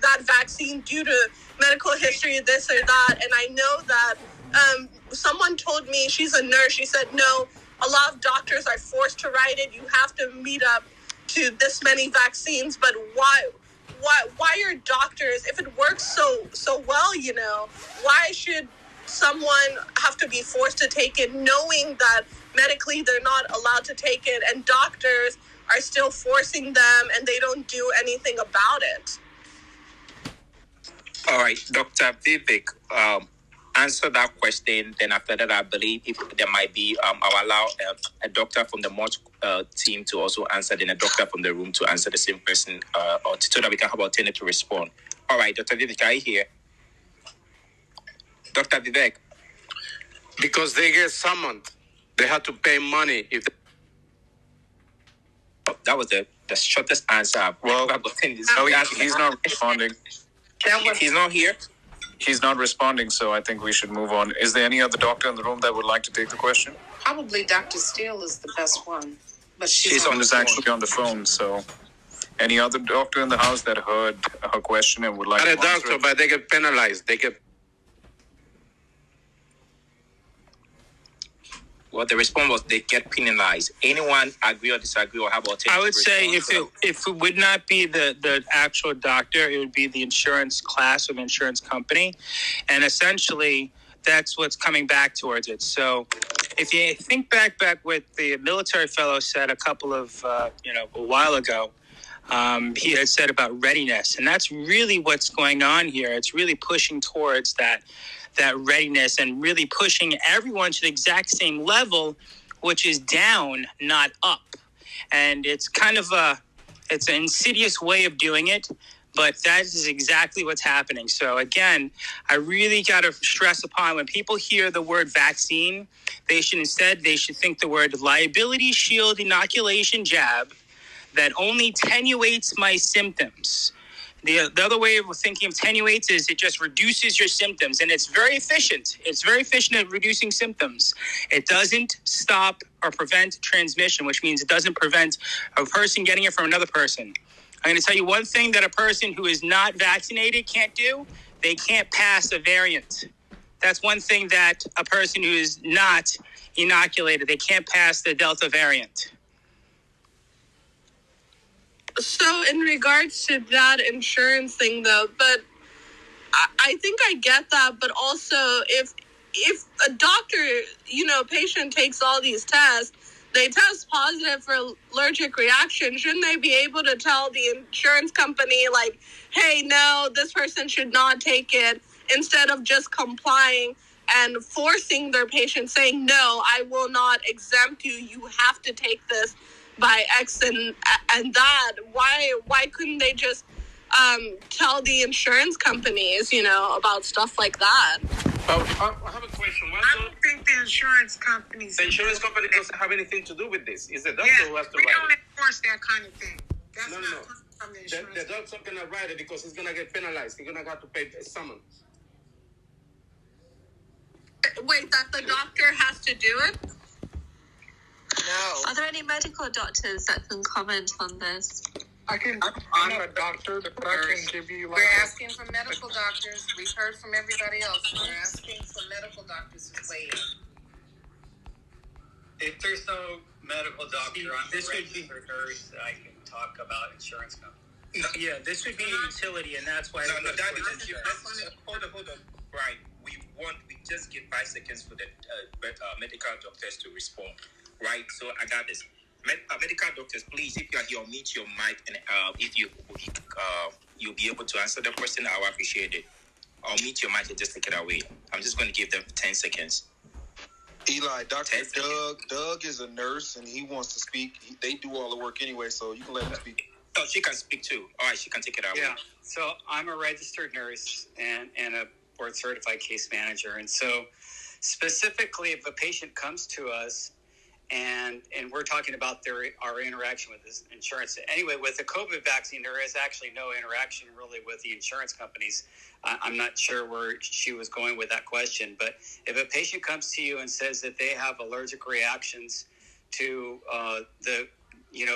that vaccine due to medical history, this or that. And I know that someone told me, she's a nurse, she said, no, a lot of doctors are forced to write it. You have to meet up to this many vaccines. But why are doctors, if it works so well, why should someone have to be forced to take it knowing that medically they're not allowed to take it, and doctors are still forcing them and they don't do anything about it? All right, Dr. Vivek, answer that question. Then after that, I believe if there might be, I'll allow a doctor from the March team to also answer, then a doctor from the room to answer the same person, or so that we can have alternate to respond. All right, Dr. Vivek, are you here? Dr. Vivek? Because they get summoned. They had to pay money if they... That was the shortest answer. Well, he's not responding. He's not here? He's not responding, so I think we should move on. Is there any other doctor in the room that would like to take the question? Probably Dr. Steele is the best one. But she's actually on the phone, so... Any other doctor in the house that heard her question and would like to answer? Not a doctor, but they get penalized. Well, the response was they get penalized. Anyone agree or disagree or have alternative? I would say if it would not be the actual doctor, it would be the insurance class or the insurance company. And essentially, that's what's coming back towards it. So if you think back what the military fellow said a couple of, a while ago, he had said about readiness. And that's really what's going on here. It's really pushing towards that readiness and really pushing everyone to the exact same level, which is down, not up. And it's kind of it's an insidious way of doing it, but that is exactly what's happening. So again, I really got to stress upon when people hear the word vaccine, they should think the word liability shield inoculation jab that only attenuates my symptoms. The other way of thinking of attenuates is it just reduces your symptoms, and it's very efficient. It's very efficient at reducing symptoms. It doesn't stop or prevent transmission, which means it doesn't prevent a person getting it from another person. I'm going to tell you one thing that a person who is not vaccinated can't do. They can't pass a variant. That's one thing that a person who is not inoculated, they can't pass the Delta variant. So in regards to that insurance thing, though, but I think I get that. But also, if a doctor, patient takes all these tests, they test positive for allergic reaction, shouldn't they be able to tell the insurance company, like, hey, no, this person should not take it, instead of just complying and forcing their patient, saying, no, I will not exempt you. You have to take this by X and that. Why couldn't they just tell the insurance companies, about stuff like that? I have a question. I don't think the insurance companies... The insurance company doesn't have anything to do with this. It's the doctor who has to write it. We don't enforce that kind of thing. That's No. not from the insurance. The doctor's going to write it because he's going to get penalized. He's going to have to pay a summons. Wait, that the doctor has to do it? No. Are there any medical doctors that can comment on this? I'm not a doctor, but I can give you We're asking for medical doctors. We've heard from everybody else. We're asking for medical doctors to weigh in. If there's no medical doctor, I'm a registered nurse. I can talk about insurance companies. Yeah, this would be a utility, and that's why... Hold on. Right. We just give 5 seconds for the medical doctors to respond. Right, so I got this. Medical doctors, please, if you are here, mute your mic, and if you'll be able to answer the question, I will appreciate it. I'll mute your mic and just take it away. I'm just going to give them 10 seconds. Eli, Dr. Doug is a nurse, and he wants to speak. They do all the work anyway, so you can let him speak. Oh, she can speak too. All right, she can take it away. Yeah, so I'm a registered nurse and a board-certified case manager. And so specifically, if a patient comes to us, and we're talking about our interaction with this insurance. Anyway, with the COVID vaccine, there is actually no interaction really with the insurance companies. I'm not sure where she was going with that question, but if a patient comes to you and says that they have allergic reactions to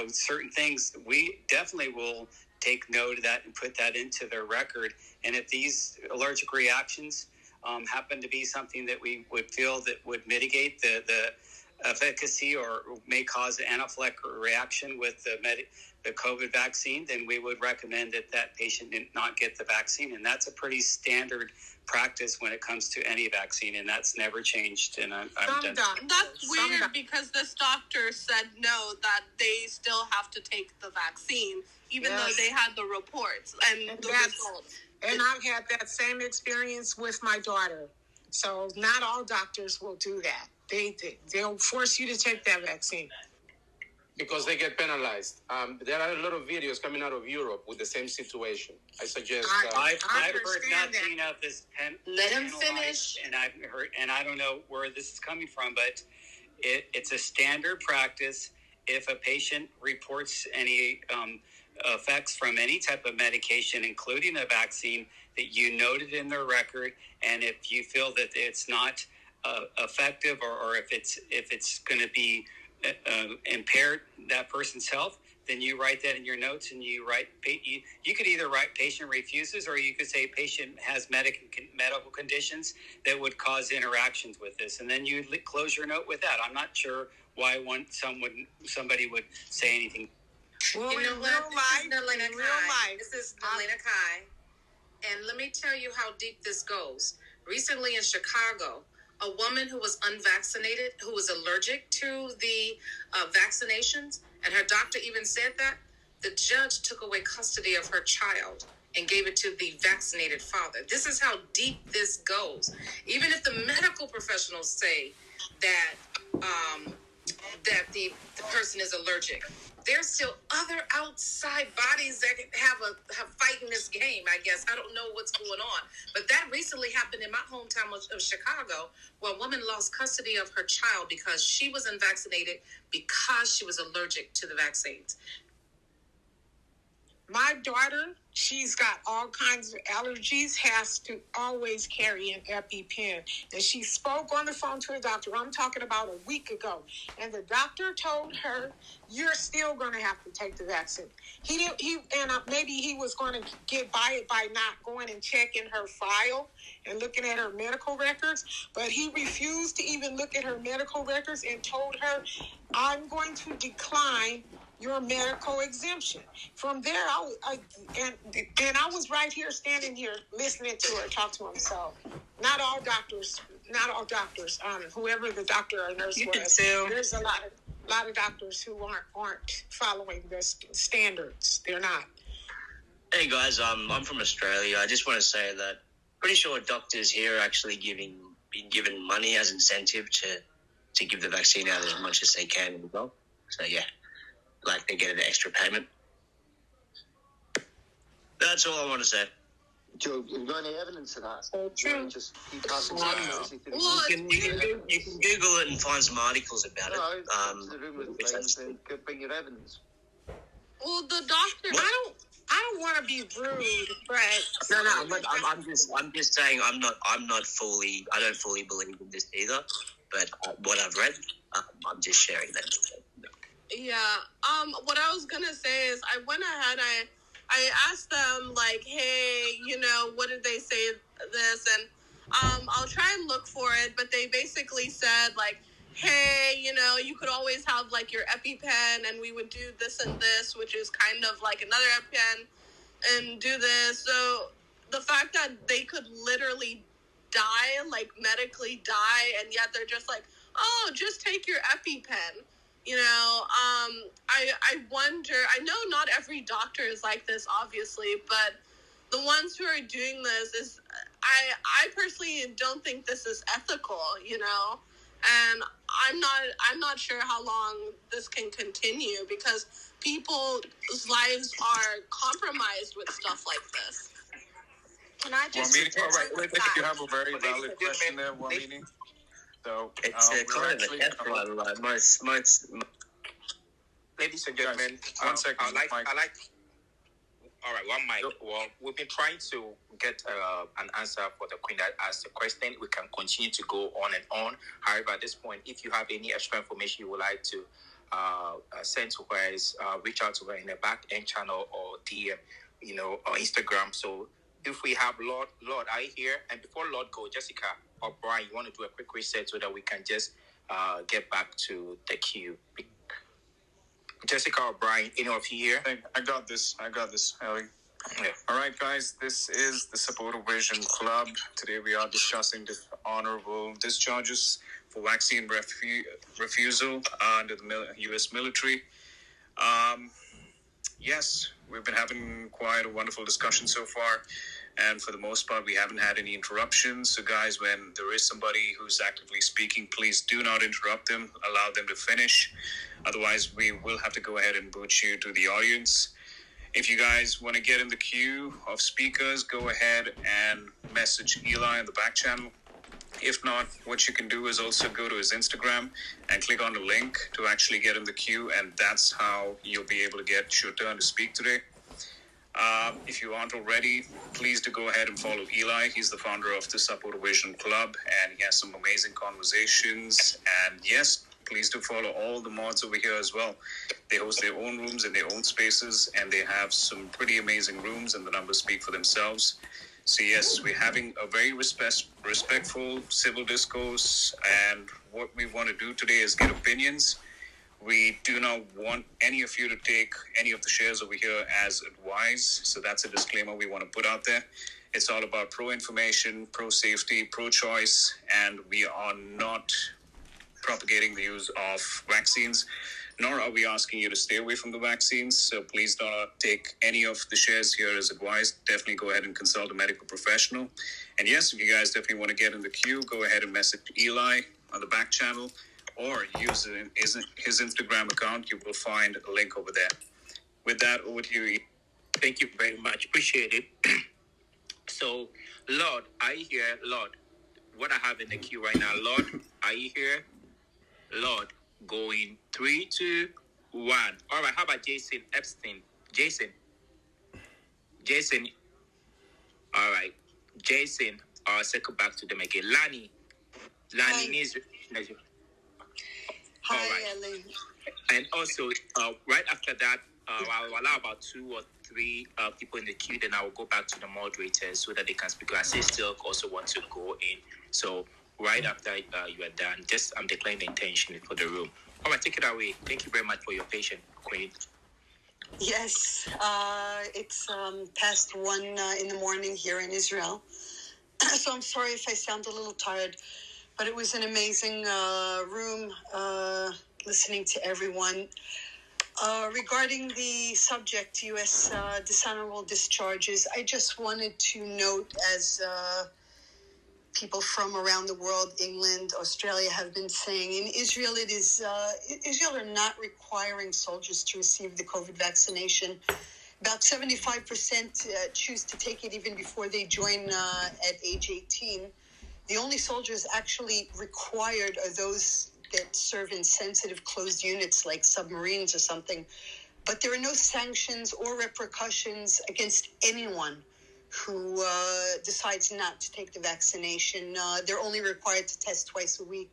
certain things, we definitely will take note of that and put that into their record. And if these allergic reactions happen to be something that we would feel that would mitigate the efficacy or may cause an anaphylactic reaction with the COVID vaccine, then we would recommend that that patient not get the vaccine. And that's a pretty standard practice when it comes to any vaccine, and that's never changed. And I'm done. That's weird because this doctor said no, that they still have to take the vaccine, even though they had the reports and the results. And I've had that same experience with my daughter. So not all doctors will do that. They'll force you to take that vaccine. Because they get penalized. There are a lot of videos coming out of Europe with the same situation. I suggest. I've heard nothing of this. Let him finish. And I've heard, and I don't know where this is coming from, but it's a standard practice. If a patient reports any effects from any type of medication, including a vaccine, that you noted in their record, and if you feel that it's not effective, or if it's going to be impaired that person's health, then you write that in your notes, and you write you could either write patient refuses, or you could say patient has medical conditions that would cause interactions with this, and then you close your note with that. I'm not sure why somebody would say anything. Well, you know what? This is Nalina Kai. And let me tell you how deep this goes. Recently in Chicago, a woman who was unvaccinated, who was allergic to the vaccinations, and her doctor even said that, the judge took away custody of her child and gave it to the vaccinated father. This is how deep this goes. Even if the medical professionals say that that the person is allergic, there's still other outside bodies that have fighting this game, I guess. I don't know what's going on. But that recently happened in my hometown of Chicago, where a woman lost custody of her child because she was unvaccinated because she was allergic to the vaccines. My daughter, she's got all kinds of allergies, has to always carry an EpiPen. And she spoke on the phone to the doctor, I'm talking about a week ago. And the doctor told her, you're still going to have to take the vaccine. Maybe he was going to get by it by not going and checking her file and looking at her medical records. But he refused to even look at her medical records and told her, I'm going to decline your medical exemption. From there, I was right here, standing here, listening to her talk to him. So, not all doctors. Whoever the doctor or nurse was, there's a lot of doctors who aren't following the standards. They're not. Hey guys, I'm from Australia. I just want to say that pretty sure doctors here are actually being given money as incentive to give the vaccine out as much as they can as well. So yeah. Like they get an extra payment. That's all I want to say. Joe, have you got any evidence of that? True. Just keep passing you can Google it and find some articles about it. The room with friends and bring your evidence. Well, the doctor. I don't want to be rude, but I'm just saying I don't fully believe in this either. But what I've read, I'm just sharing that. Yeah. What I was gonna say is, I went ahead. I asked them, like, hey, what did they say this? And I'll try and look for it. But they basically said, like, hey, you could always have, like, your EpiPen, and we would do this and this, which is kind of like another EpiPen, and do this. So the fact that they could literally die, like, medically die, and yet they're just like, oh, just take your EpiPen. I wonder, I know not every doctor is like this, obviously, but the ones who are doing this is, I personally don't think this is ethical, and I'm not sure how long this can continue, because people's lives are compromised with stuff like this. Can I just... All right, I think you have a very valid question there, Juanini. So, it's kind of a death one, like most. Ladies and gentlemen, 1 second. I like. All right, one mic. Well, we've been trying to get an answer for the queen that asked the question. We can continue to go on and on. However, at this point, if you have any extra information you would like to send to her, reach out to her in the back end channel or DM, on Instagram. So if we have Lord, are you here? And before Lord go, Jessica or Brian, you want to do a quick reset so that we can just get back to the queue. Jessica or Brian, any of you here? I got this, Ellie. Yeah. All right, guys, this is the Supporter Vision Club. Today we are discussing the honorable discharges for vaccine refusal under the U.S. military. Yes, we've been having quite a wonderful discussion so far, and for the most part, we haven't had any interruptions. So, guys, when there is somebody who's actively speaking, please do not interrupt them. Allow them to finish. Otherwise, we will have to go ahead and boot you to the audience. If you guys want to get in the queue of speakers, go ahead and message Eli in the back channel. If not, what you can do is also go to his Instagram and click on the link to actually get in the queue, and that's how you'll be able to get your turn to speak today. If you aren't already, please do go ahead and follow Eli. He's the founder of the Supporter Vision Club, and he has some amazing conversations. And yes, please do follow all the mods over here as well. They host their own rooms in their own spaces, and they have some pretty amazing rooms, and the numbers speak for themselves. So yes, we're having a very respectful civil discourse, and what we want to do today is get opinions. We do not want any of you to take any of the shares over here as advice, so that's a disclaimer we want to put out there. It's all about pro-information, pro-safety, pro-choice, and we are not propagating the use of vaccines, nor are we asking you to stay away from the vaccines. So please do not take any of the shares here as advice. Definitely go ahead and consult a medical professional. And yes, if you guys definitely want to get in the queue, go ahead and message Eli on the back channel or use his Instagram account. You will find a link over there. With that, over to you. Thank you very much. Appreciate it. So, Lord, are you here? Lord, what I have in the queue right now, Lord, are you here? Lord, going 3, 2, 1. All right, how about Jason Epstein? Jason. All right. Jason, I'll circle back to them again. Lani needs. Hi, right. Ellie. And also, right after that, I'll allow about 2 or 3 people in the queue. Then I will go back to the moderators so that they can speak. I still also want to go in. So right after you are done, I'm declaring the intention for the room. All right, take it away. Thank you very much for your patience, Queen. Yes, it's past 1 in the morning here in Israel. So I'm sorry if I sound a little tired, but it was an amazing room listening to everyone. Regarding the subject, U.S. dishonorable discharges, I just wanted to note, as people from around the world, England, Australia, have been saying, in Israel, Israel are not requiring soldiers to receive the COVID vaccination. About 75% choose to take it even before they join at age 18. The only soldiers actually required are those that serve in sensitive closed units like submarines or something. But there are no sanctions or repercussions against anyone who decides not to take the vaccination. They're only required to test twice a week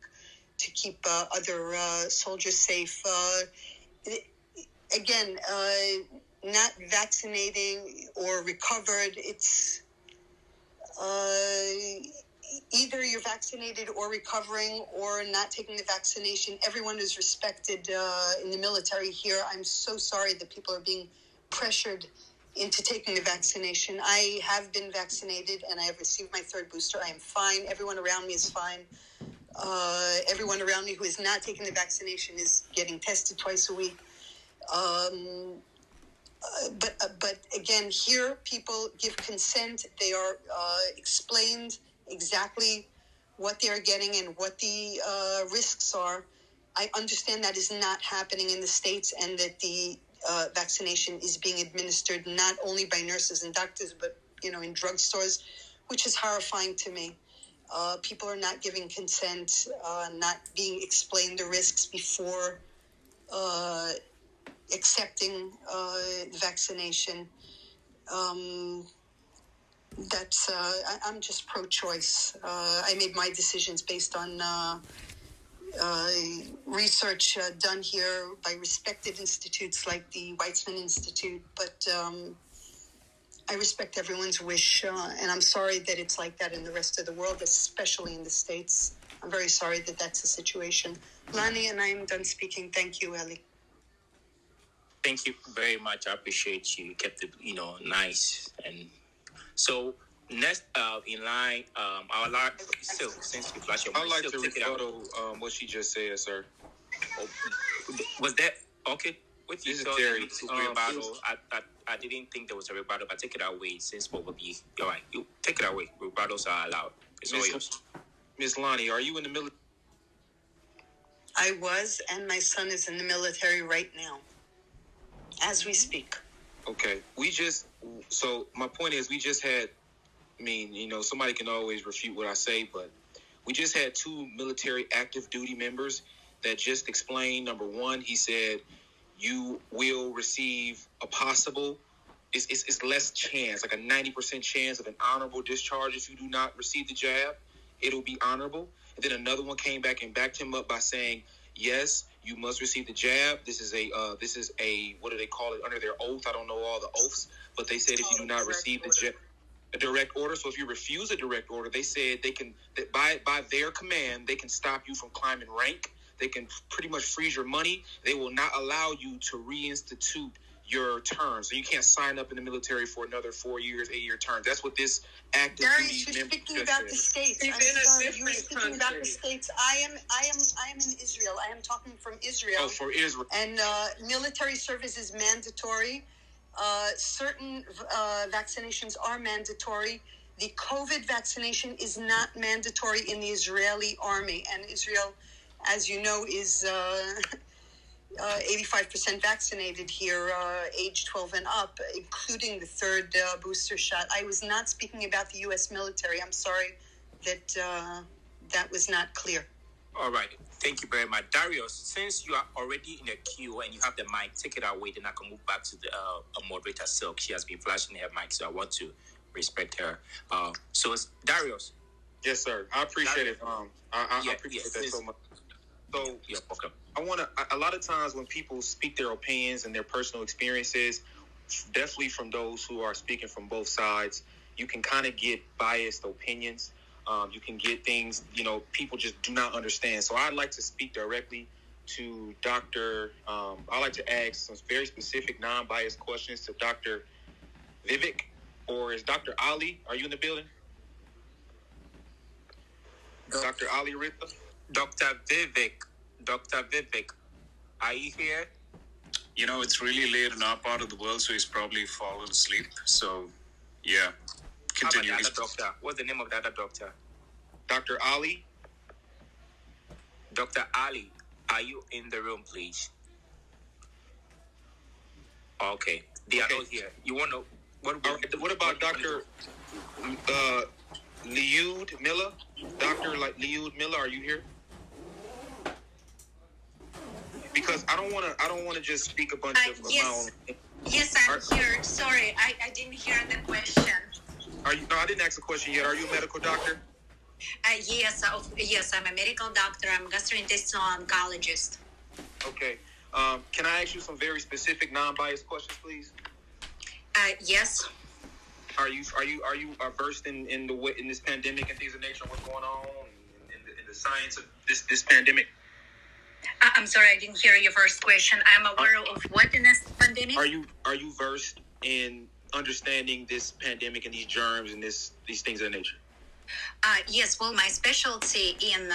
to keep other soldiers safe. Again, not vaccinating or recovered, it's either you're vaccinated or recovering or not taking the vaccination. Everyone is respected in the military here. I'm so sorry that people are being pressured into taking the vaccination. I have been vaccinated and I have received my 3rd booster. I am fine. Everyone around me is fine. Everyone around me who is not taking the vaccination is getting tested twice a week. But again, here people give consent. They are explained exactly what they are getting and what the risks are. I understand that is not happening in the States, and that the vaccination is being administered not only by nurses and doctors, but in drugstores, which is horrifying to me. People are not giving consent, not being explained the risks before accepting the vaccination. I'm just pro-choice. I made my decisions based on research done here by respected institutes like the Weizmann Institute, but I respect everyone's wish, and I'm sorry that it's like that in the rest of the world, especially in the States. I'm very sorry that that's the situation. Lani, and I am done speaking. Thank you, Ellie. Thank you very much. I appreciate you. You kept it, nice. And so next in line, I'd like still since you flash your mic, I'd like to take it out. rebuttal what she just said, sir. Oh, was that okay? With you, This is so Terry. rebuttal. I didn't think there was a rebuttal, but take it away since probably all right. You take it away. Rebuttals are allowed. It's all yours. Miss Lonnie, are you in the military? I was, and my son is in the military right now, as we speak. Okay. So my point is, we just had, somebody can always refute what I say, but we just had 2 military active duty members that just explained. Number one, he said, you will receive a possible, it's less chance, like a 90% chance of an honorable discharge if you do not receive the jab. It'll be honorable. And then another one came back and backed him up by saying, yes, you must receive the jab. This is a what do they call it under their oath? I don't know all the oaths, but they said if you do not receive the jab, a direct order. So if you refuse a direct order, they said they can, that by their command, they can stop you from climbing rank. They can pretty much freeze your money. They will not allow you to reinstitute your term. So you can't sign up in the military for another 4 years, 8-year term. That's what this active Darius, duty you're member speaking about the States. I'm sorry, you were speaking about the States. I am in Israel. I am talking from Israel. Oh, for Israel. And military service is mandatory. Certain vaccinations are mandatory. The COVID vaccination is not mandatory in the Israeli army. And Israel, as you know, is 85% vaccinated here, age 12 and up, including the 3rd booster shot. I was not speaking about the U.S. military. I'm sorry that that was not clear. All right. Thank you very much. Darius, since you are already in the queue and you have the mic, take it away, then I can move back to the moderator, Silk. She has been flashing her mic, so I want to respect her. So it's Darius. Yes, sir. I appreciate it. I appreciate that so much. So you're welcome. A lot of times when people speak their opinions and their personal experiences, definitely from those who are speaking from both sides, you can kind of get biased opinions. You can get things, people just do not understand. So I'd like to speak directly to Dr. I'd like to ask some very specific, non-biased questions to Dr. Vivek, or is Dr. Ali, are you in the building? Dr. Ali Rita? Dr. Vivek, are you here? It's really late in our part of the world, so he's probably fallen asleep. So, yeah. Continue. How about the other doctor? What's the name of the other doctor? Dr. Ali? Dr. Ali, are you in the room, please? Okay. They are not here. You want to... What about Dr. Liud Miller? Dr. Liud Miller, are you here? Because I don't want to just speak a bunch of my own. Yes, I'm here. Sorry, I didn't hear the question. Are you? No, I didn't ask a question yet. Are you a medical doctor? Yes, I'm a medical doctor. I'm a gastrointestinal oncologist. Okay. Can I ask you some very specific, non-biased questions, please? Yes. Are you versed in this pandemic and things of nature? What's going on in the science of this pandemic? I'm sorry, I didn't hear your first question. I'm aware of what in this pandemic? Are you versed in understanding this pandemic and these germs and these things of that nature? Yes, well, my specialty in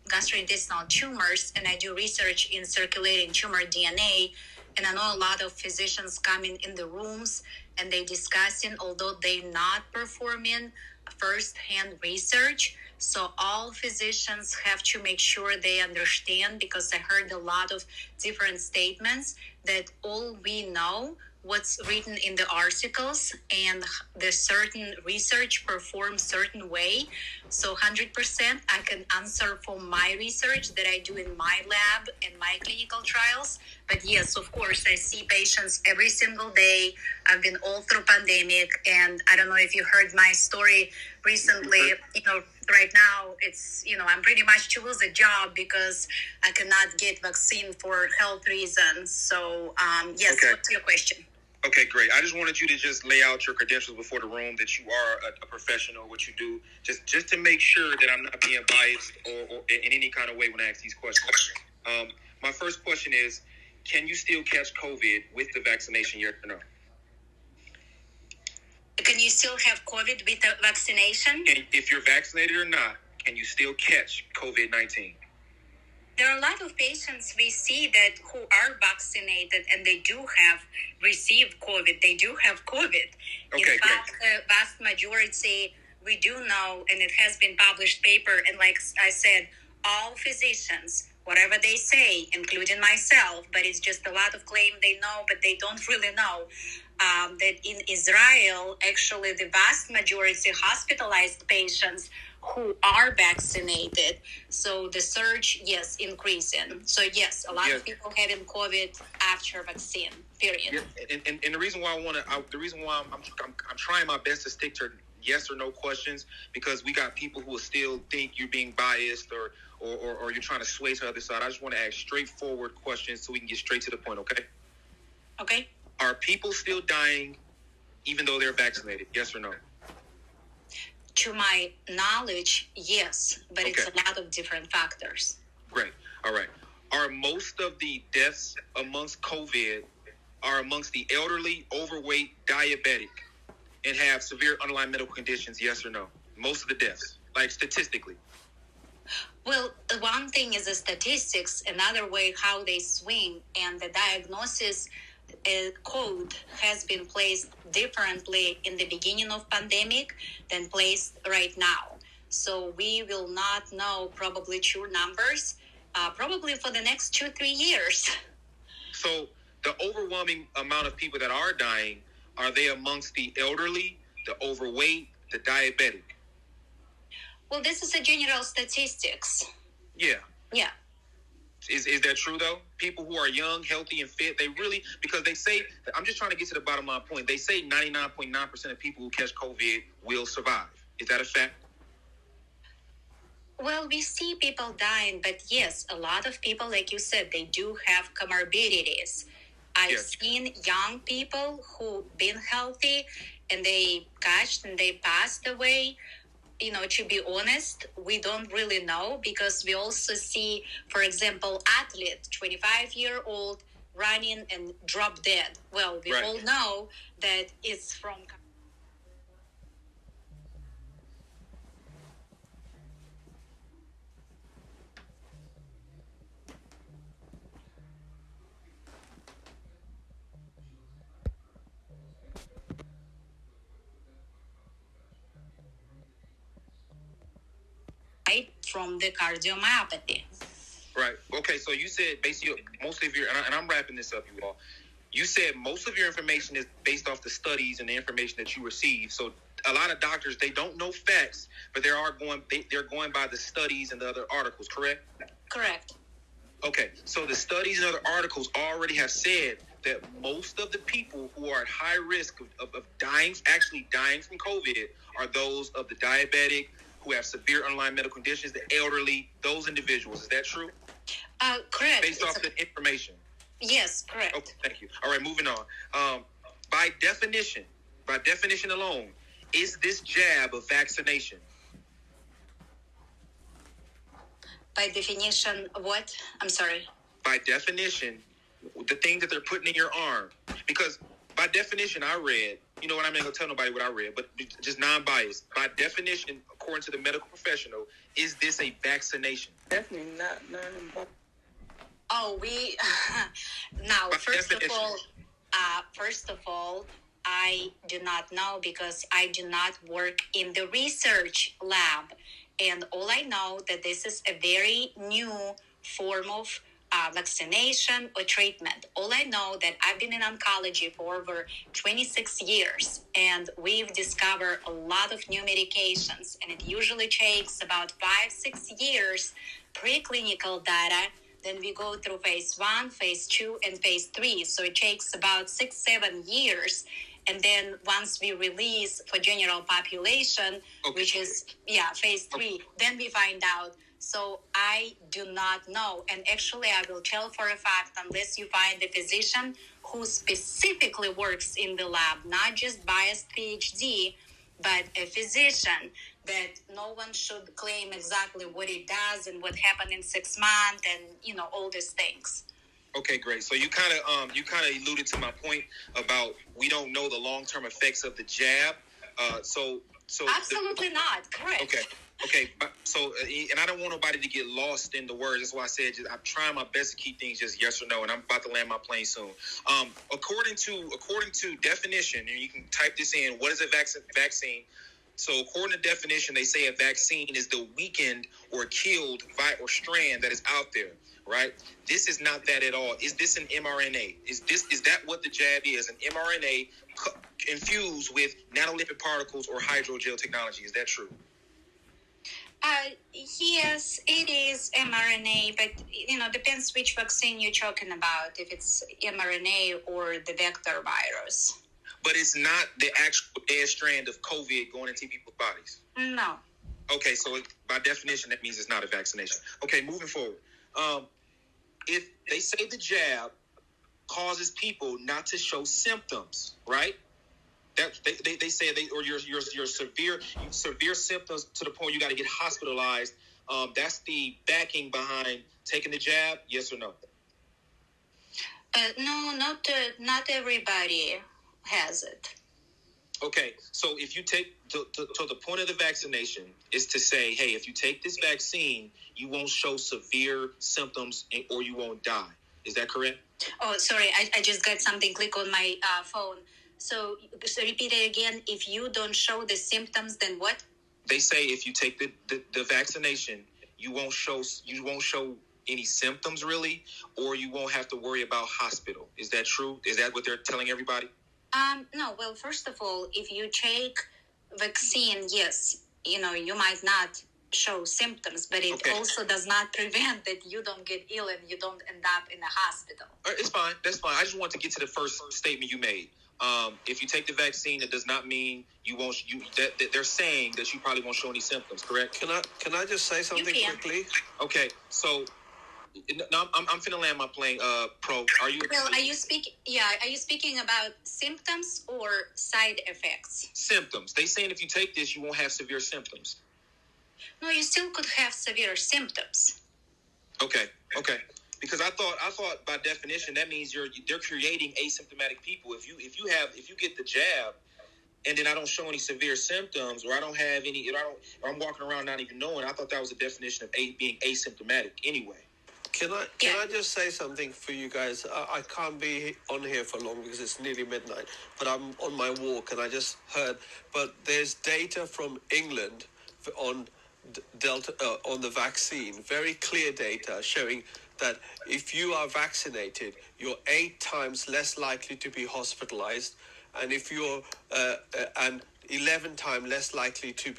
gastrointestinal tumors, and I do research in circulating tumor DNA, and I know a lot of physicians coming in the rooms and they discussing, although they're not performing first-hand research. So all physicians have to make sure they understand, because I heard a lot of different statements, that all we know what's written in the articles, and the certain research performs certain way. So 100% I can answer for my research that I do in my lab and my clinical trials, But yes, of course, I see patients every single day. I've been all through pandemic, and I don't know if you heard my story recently. Right now it's, I'm pretty much to lose a job because I cannot get vaccine for health reasons. So yes, Okay. What's your question? Okay, great. I just wanted you to just lay out your credentials before the room, that you are a professional, what you do, just to make sure that I'm not being biased or in any kind of way when I ask these questions. My first question is, can you still catch COVID with the vaccination, yes or no? Can you still have COVID with the vaccination? If you're vaccinated or not, can you still catch COVID-19? There are a lot of patients we see that who are vaccinated and they do have received COVID. They do have COVID. Okay, in fact, the vast majority, we do know, and it has been published paper, and like I said, all physicians, whatever they say, including myself, but it's just a lot of claim they know, but they don't really know, that in Israel, actually the vast majority hospitalized patients who are vaccinated. So the surge, yes, increasing. So yes, a lot of people having COVID after vaccine, period. Yeah. And the reason why I'm trying my best to stick to yes or no questions, because we got people who will still think you're being biased or you're trying to sway to the other side. I just want to ask straightforward questions so we can get straight to the point, okay? Okay. Are people still dying even though they're vaccinated? Yes or no? To my knowledge, yes, but Okay. It's a lot of different factors. Great. All right. Are most of the deaths amongst COVID are amongst the elderly, overweight, diabetic, and have severe underlying medical conditions? Yes or no? Most of the deaths, like statistically. Well, one thing is the statistics, another way how they swing, and the diagnosis code has been placed differently in the beginning of pandemic than placed right now. So we will not know probably true numbers, probably for the next 2-3 years. So the overwhelming amount of people that are dying, are they amongst the elderly, the overweight, the diabetic? Well, this is a general statistics. Yeah. Yeah. Is that true, though? People who are young, healthy, and fit, they really, because they say, I'm just trying to get to the bottom of my point. They say 99.9% of people who catch COVID will survive. Is that a fact? Well, we see people dying, but yes, a lot of people, like you said, they do have comorbidities. I've seen young people who been healthy and they catched and they passed away. To be honest, we don't really know, because we also see, for example, athlete, 25-year-old running and drop dead. Well, we all know that it's from... from the cardiomyopathy. Right. Okay, so you said basically most of your, and I'm wrapping this up, you all. You said most of your information is based off the studies and the information that you receive. So a lot of doctors, they don't know facts, but they're going by the studies and the other articles, correct? Correct. Okay, so the studies and other articles already have said that most of the people who are at high risk of dying, actually dying from COVID, are those of the diabetic, who have severe underlying medical conditions, the elderly, those individuals. Is that true? Correct. Based off the information. Yes, correct. Okay, thank you. All right, moving on. By definition alone, is this jab a vaccination? By definition, what? I'm sorry. By definition, the thing that they're putting in your arm. Because by definition, I read, you know what, I'm not going to tell nobody what I read, but just non-biased. By definition, according to the medical professional, is this a vaccination? Definitely not. Oh, we... Now, first of all, I do not know, because I do not work in the research lab. And all I know that this is a very new form of vaccination or treatment. All I know that I've been in oncology for over 26 years, and we've discovered a lot of new medications, and it usually takes about 5-6 years preclinical data then we go through phase 1, phase 2, and phase 3. So it takes about 6-7 years. And then once we release for general population, which is, phase 3, then we find out. So I do not know. And actually, I will tell for a fact, unless you find a physician who specifically works in the lab, not just biased PhD, but a physician, that no one should claim exactly what it does and what happened in 6 months and, all these things. Okay, great. So you kind of alluded to my point about we don't know the long-term effects of the jab. So absolutely not correct. Okay. So, and I don't want nobody to get lost in the words. That's why I said I'm trying my best to keep things just yes or no. And I'm about to land my plane soon. According to definition, and you can type this in. What is a vaccine? So according to definition, they say a vaccine is the weakened or killed or strand that is out there, right? This is not that at all. Is this an mRNA? Is that what the jab is? An mRNA infused with nanolipid particles or hydrogel technology? Is that true? Yes, it is mRNA, but depends which vaccine you're talking about. If it's mRNA or the vector virus. But it's not the actual dead strand of COVID going into people's bodies. No. Okay, so by definition, that means it's not a vaccination. Okay, moving forward. If they say the jab causes people not to show symptoms, right? That they say your severe symptoms to the point you got to get hospitalized. That's the backing behind taking the jab. Yes or no? No, not everybody has it. Okay, so if you take to the point of the vaccination is to say, hey, if you take this vaccine, you won't show severe symptoms or you won't die. Is that correct? Oh, sorry, I just got something click on my phone. So repeat it again. If you don't show the symptoms, then what? They say if you take the vaccination, you won't show any symptoms really, or you won't have to worry about hospital. Is that true? Is that what they're telling everybody? No. Well, first of all, if you take vaccine, yes, you might not show symptoms, but it also does not prevent that you don't get ill and you don't end up in a hospital. It's fine. That's fine. I just want to get to the first statement you made. If you take the vaccine, it does not mean you won't. That they're saying that you probably won't show any symptoms. Correct? Can I just say something quickly? Okay. So, no, I'm finna land my plane. Pro, are you? Well, are you speaking about symptoms or side effects? Symptoms. They saying if you take this, you won't have severe symptoms. No, you still could have severe symptoms. Okay. Because I thought by definition that means they're creating asymptomatic people. If you get the jab, and then I don't show any severe symptoms, or I don't have any, or I'm walking around not even knowing. I thought that was a definition of being asymptomatic. Anyway. Can I just say something for you guys? I can't be on here for long because it's nearly midnight, but I'm on my walk and I just heard. But there's data from England on Delta on the vaccine, very clear data showing that if you are vaccinated, you're 8 times less likely to be hospitalized, and if you're and 11 times less likely to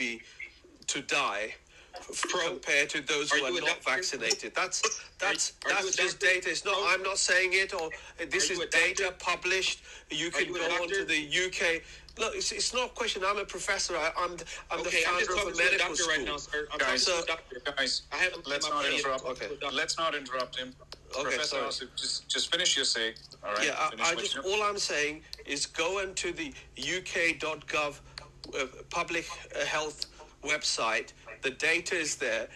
die compared to those who are not vaccinated. That's just data. It's not. I'm not saying it. Or this is data published. You can go onto the UK. Look, it's not a question. I'm a professor. I'm the founder of a medical school. Right now, sir. Guys, let's not interrupt. Okay, let's not interrupt him. Okay, Professor, just finish your say. All right. Yeah, all I'm saying is go into the UK.gov public health website. The data is there.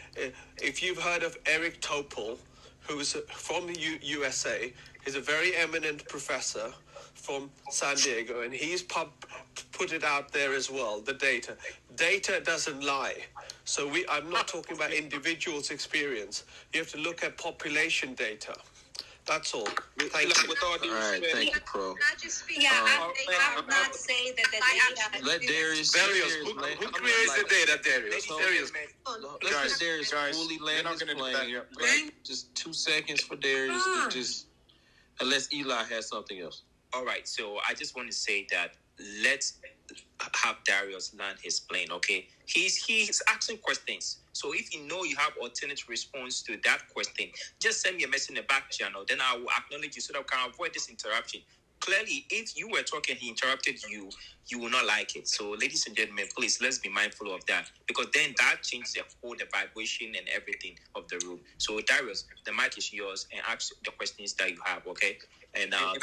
If you've heard of Eric Topol, who's from the USA, he's a very eminent professor from San Diego, and he's put it out there as well, the data. Data doesn't lie. So I'm not talking about individuals' experience. You have to look at population data. That's all. Thank you. All right, thank you, Pro. I would not say that the data... Let Darius... Who creates the data, Darius? Let's let Darius fully land his plane. Just 2 seconds for Darius to just... Unless Eli has something else. All right, so I just want to say that let's have Darius land his plane. Okay, he's asking questions. So if you know you have alternate response to that question, just send me a message in the back channel. Then I will acknowledge you so that we can avoid this interruption. Clearly, if you were talking, he interrupted you, you will not like it. So, ladies and gentlemen, please let's be mindful of that, because then that changes the whole the vibration and everything of the room. So, Darius, the mic is yours, and ask the questions that you have. Okay, and I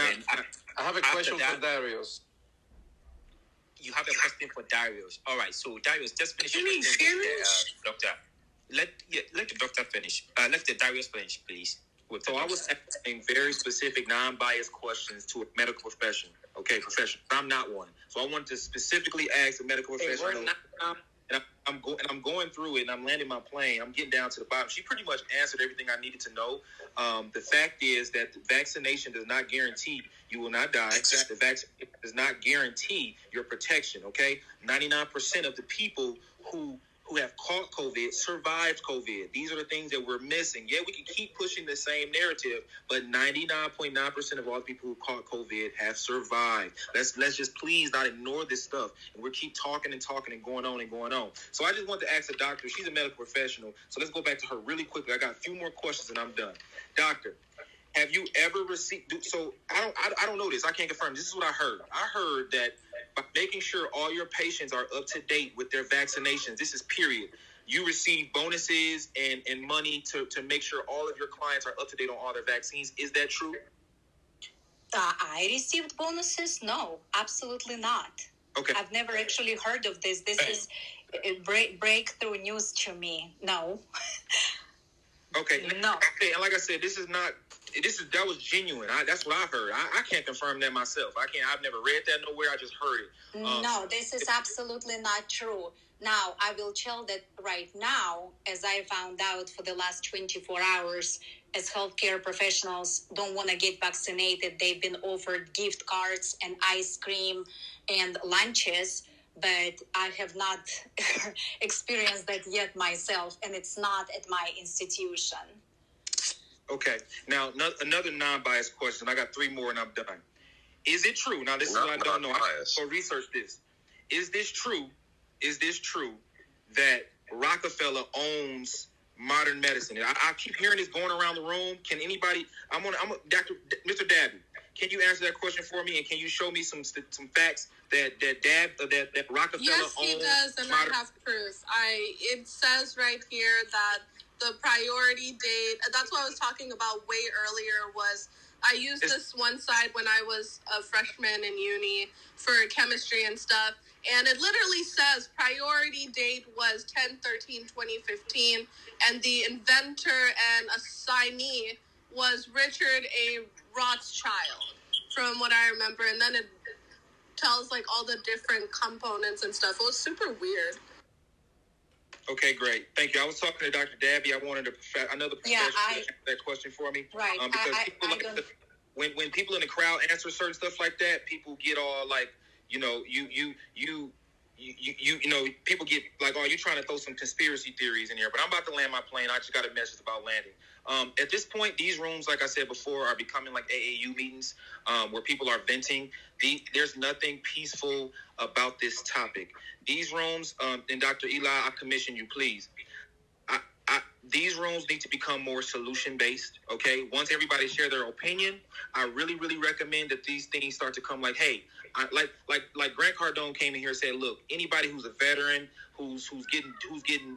have a question for Darius. You have a question for Darius. All right, so Darius, just finish your question with the doctor. Let the doctor finish. Let the Darius finish, please. So I was asking very specific, non-biased questions to a medical professional. Okay, professional. I'm not one, so I wanted to specifically ask a medical professional. And I'm going through it, and I'm landing my plane. I'm getting down to the bottom. She pretty much answered everything I needed to know. The fact is that the vaccination does not guarantee you will not die. The vaccine does not guarantee your protection. Okay, 99% of the people who have caught COVID survived COVID. These are the things that we're missing. Yeah, we can keep pushing the same narrative, but 99.9% of all the people who caught COVID have survived. Let's just please not ignore this stuff. And we'll keep talking and talking and going on and going on. So I just want to ask the doctor. She's a medical professional. So let's go back to her really quickly. I got a few more questions and I'm done. Doctor, have you ever received? So I don't know this. I can't confirm. This is what I heard. I heard that by making sure all your patients are up to date with their vaccinations, this is period, you receive bonuses and money to make sure all of your clients are up to date on all their vaccines. Is that true? I received bonuses? No, absolutely not. Okay. I've never actually heard of this. This is breakthrough news to me. No. Okay. No. Okay, and like I said, that was genuine. That's what I heard. I can't confirm that myself. I've never read that nowhere. I just heard it. No, this is absolutely not true. Now, I will tell that right now, as I found out for the last 24 hours, as healthcare professionals don't want to get vaccinated, they've been offered gift cards and ice cream and lunches, but I have not experienced that yet myself, and it's not at my institution. Okay. Now, another non-biased question. I got 3 more and I'm done. Is it true? Now, this is what I don't know. So research this. Is this true that Rockefeller owns modern medicine? I keep hearing this going around the room. Can anybody? Mr. Dabby, can you answer that question for me? And can you show me some facts that Rockefeller owns? Yes, he does, and I have proof. It says right here that the priority date, that's what I was talking about way earlier, was I used this one side when I was a freshman in uni for chemistry and stuff, and it literally says priority date was 10/13/2015, and the inventor and assignee was Richard A. Rothschild, from what I remember, and then it tells like all the different components and stuff. It was super weird. Okay, great. Thank you. I was talking to Dr. Dabby. I wanted another professional to answer that question for me. Right. Because when people in the crowd answer certain stuff like that, people get all like, people get like, oh, you're trying to throw some conspiracy theories in here. But I'm about to land my plane. I just got a message about landing. At this point, these rooms, like I said before, are becoming like AAU meetings where people are venting. There's nothing peaceful about this topic. These rooms, and Dr. Eli, I commission you, please. These rooms need to become more solution-based, okay? Once everybody share their opinion, I really, really recommend that these things start to come like, hey, like Grant Cardone came in here and said, look, anybody who's a veteran, who's getting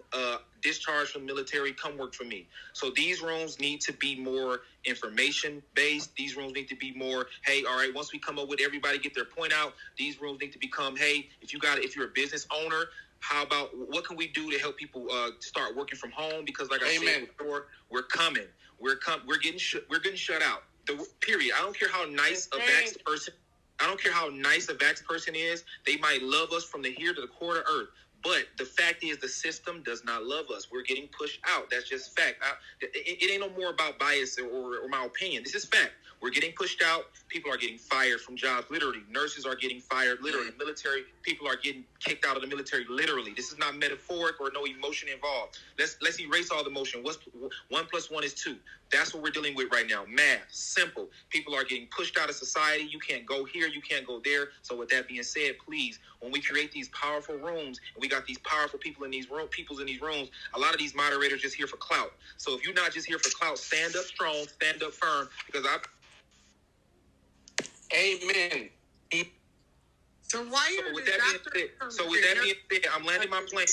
discharged from the military, come work for me. So these rooms need to be more information-based. These rooms need to be more, hey, all right, once we come up with everybody get their point out, these rooms need to become, hey, if you're a business owner, how about what can we do to help people start working from home? Because like I said before, we're coming. We're getting shut out. Period. I don't care how nice a vax person. I don't care how nice a vax person is. They might love us from the here to the core of earth. But the fact is, the system does not love us. We're getting pushed out. That's just fact. It ain't no more about bias or my opinion. This is fact. We're getting pushed out. People are getting fired from jobs, literally. Nurses are getting fired, literally. Military people are getting kicked out of the military, literally. This is not metaphoric or no emotion involved. Let's erase all the emotion. 1 + 1 is 2. That's what we're dealing with right now. Math, simple. People are getting pushed out of society. You can't go here. You can't go there. So with that being said, please, when we create these powerful rooms and we got these powerful people in these rooms, a lot of these moderators just here for clout. So if you're not just here for clout, stand up strong, stand up firm, because Amen. So why are with that being said, I'm landing my plane.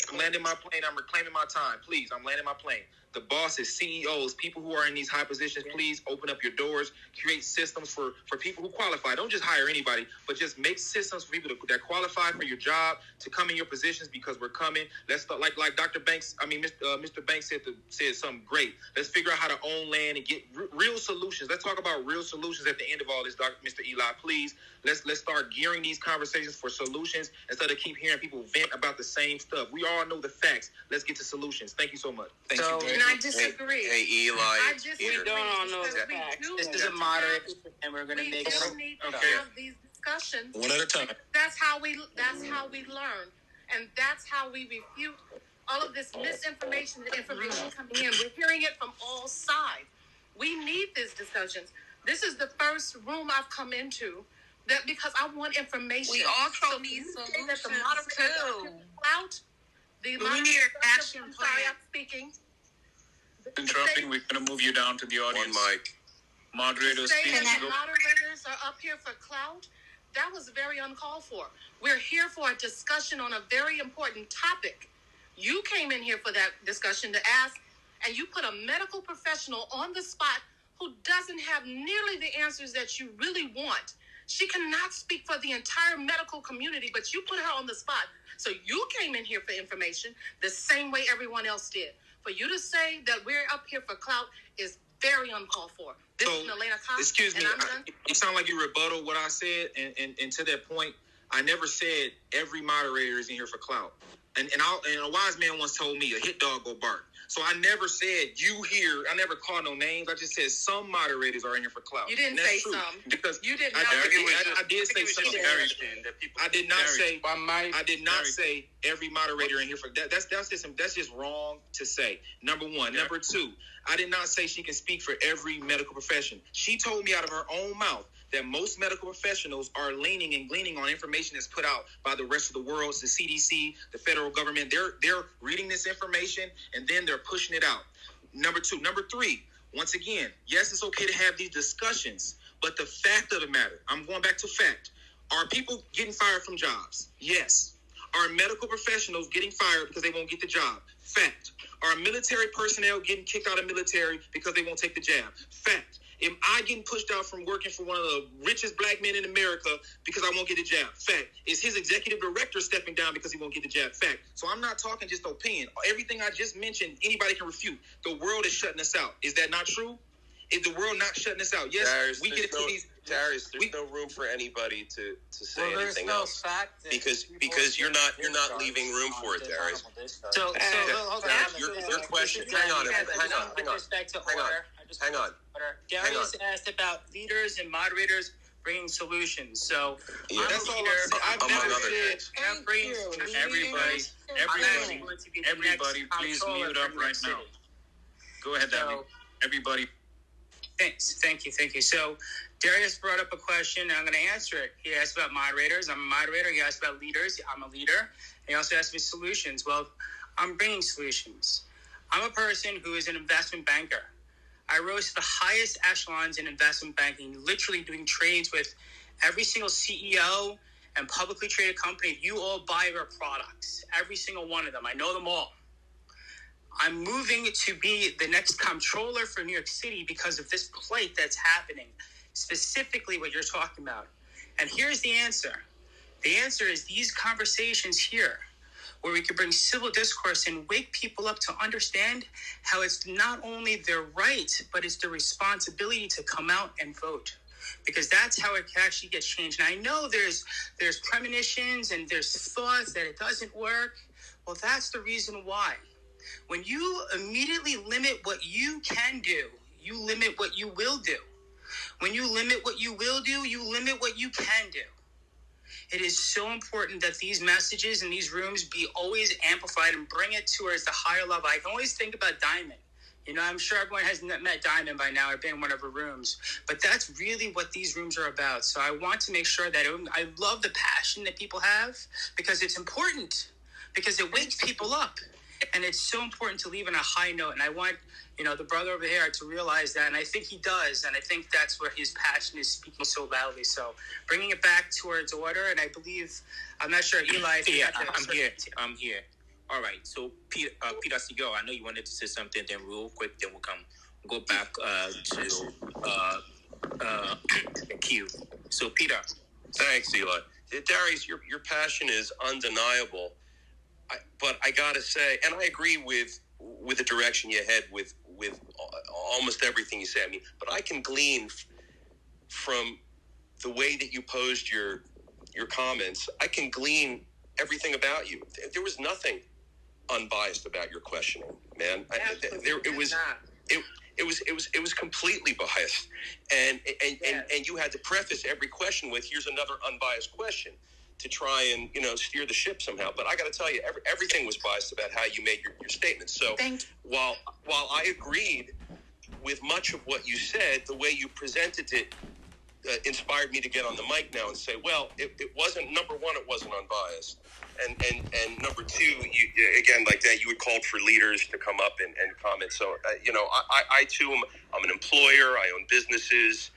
I'm reclaiming my time. Please, I'm landing my plane. The bosses, CEOs, people who are in these high positions, please open up your doors. Create systems for people who qualify. Don't just hire anybody, but just make systems for people that qualify for your job to come in your positions, because we're coming. Let's start, like Dr. Banks. Mr. Banks said something great. Let's figure out how to own land and get real solutions. Let's talk about real solutions at the end of all this, Mr. Eli. Please, let's start gearing these conversations for solutions instead of keep hearing people vent about the same stuff. We all know the facts. Let's get to solutions. Thank you so much. And I disagree. Hey, Eli. We don't all know the facts. This is a moderate, and we're going to make We need to have these discussions. One at a time. That's how we learn, and that's how we refute all of this misinformation and information coming in. We're hearing it from all sides. We need these discussions. This is the first room I've come into that because I want information. We also need solutions too. We need an action plan. Sorry, I'm speaking. Interrupting, we're going to move you down to the audience. One mic. Moderators, Saying please that go. moderators are up here for clout, that was very uncalled for. We're here for a discussion on a very important topic. You came in here for that discussion to ask, and you put a medical professional on the spot who doesn't have nearly the answers that you really want. She cannot speak for the entire medical community, but you put her on the spot. So you came in here for information the same way everyone else did. For you to say that we're up here for clout is very uncalled for. This is Elena Cox. Excuse me. You sound like you rebuttal what I said, and to that point, I never said every moderator is in here for clout. And a wise man once told me, a hit dog go bark. So I never said you here. I never called no names. I just said some moderators are in here for clout. You didn't say some. Because you did not. I did say some. I did not say. I did not say every moderator in here for that. That's just wrong to say. Number one. Number two. I did not say she can speak for every medical profession. She told me out of her own mouth that most medical professionals are leaning and gleaning on information that's put out by the rest of the world, the CDC, the federal government. They're reading this information and then they're pushing it out. Number two. Number three, once again, yes, it's okay to have these discussions, but the fact of the matter, I'm going back to fact. Are people getting fired from jobs? Yes. Are medical professionals getting fired because they won't get the job? Fact. Are military personnel getting kicked out of military because they won't take the jab? Fact. Am I getting pushed out from working for one of the richest black men in America because I won't get the jab? Fact. Is his executive director stepping down because he won't get the jab? Fact. So I'm not talking just opinion. Everything I just mentioned, anybody can refute. The world is shutting us out. Is that not true? Is the world not shutting us out? Yes, Darius, we get to these. Darius, there's no room for anybody to say anything no else fact because you're not leaving room for it, Darius. So your question. Hang on. Darius asked about leaders and moderators bringing solutions. So yeah. That's all I'm saying. I'm bringing Everybody, please mute up right now. Go ahead, Debbie. Everybody. Thank you. So Darius brought up a question, and I'm going to answer it. He asked about moderators. I'm a moderator. He asked about leaders. I'm a leader. He also asked me solutions. Well, I'm bringing solutions. I'm a person who is an investment banker. I rose to the highest echelons in investment banking, literally doing trades with every single CEO and publicly traded company. You all buy their products, every single one of them. I know them all. I'm moving to be the next comptroller for New York City because of this plight that's happening, specifically what you're talking about. And here's the answer. The answer is these conversations here, where we can bring civil discourse and wake people up to understand how it's not only their right, but it's their responsibility to come out and vote. Because that's how it can actually get changed. And I know there's premonitions and there's thoughts that it doesn't work. Well, that's the reason why. When you immediately limit what you can do, you limit what you will do. When you limit what you will do, you limit what you can do. It is so important that these messages in these rooms be always amplified and bring it towards the higher level. I can always think about Diamond. You know, I'm sure everyone has met Diamond by now or been in one of her rooms. But that's really what these rooms are about. So I want to make sure that I love the passion that people have because it's important, because it wakes people up. And it's so important to leave on a high note. And I want, you know, the brother over here to realize that. And I think he does. And I think that's where his passion is speaking so loudly. So bringing it back towards order. And I believe, I'm not sure, Eli. I'm here. All right. So Peter Segal, I know you wanted to say something. Then real quick, then we'll go back to the queue. So Peter. Thanks, Eli. Darius, your passion is undeniable. But I gotta say, and I agree with the direction you head with almost everything you say. I mean, but I can glean from the way that you posed your comments. I can glean everything about you. There was nothing unbiased about your questioning, man. It was completely biased, and you had to preface every question with, "Here's another unbiased question," to try and, you know, steer the ship somehow. But I got to tell you, everything was biased about how you made your statements. So while I agreed with much of what you said, the way you presented it inspired me to get on the mic now and say, well, it wasn't, number one, it wasn't unbiased. And number two, you, again, like that, you had called for leaders to come up and comment. So, you know, I too I'm an employer. I own businesses.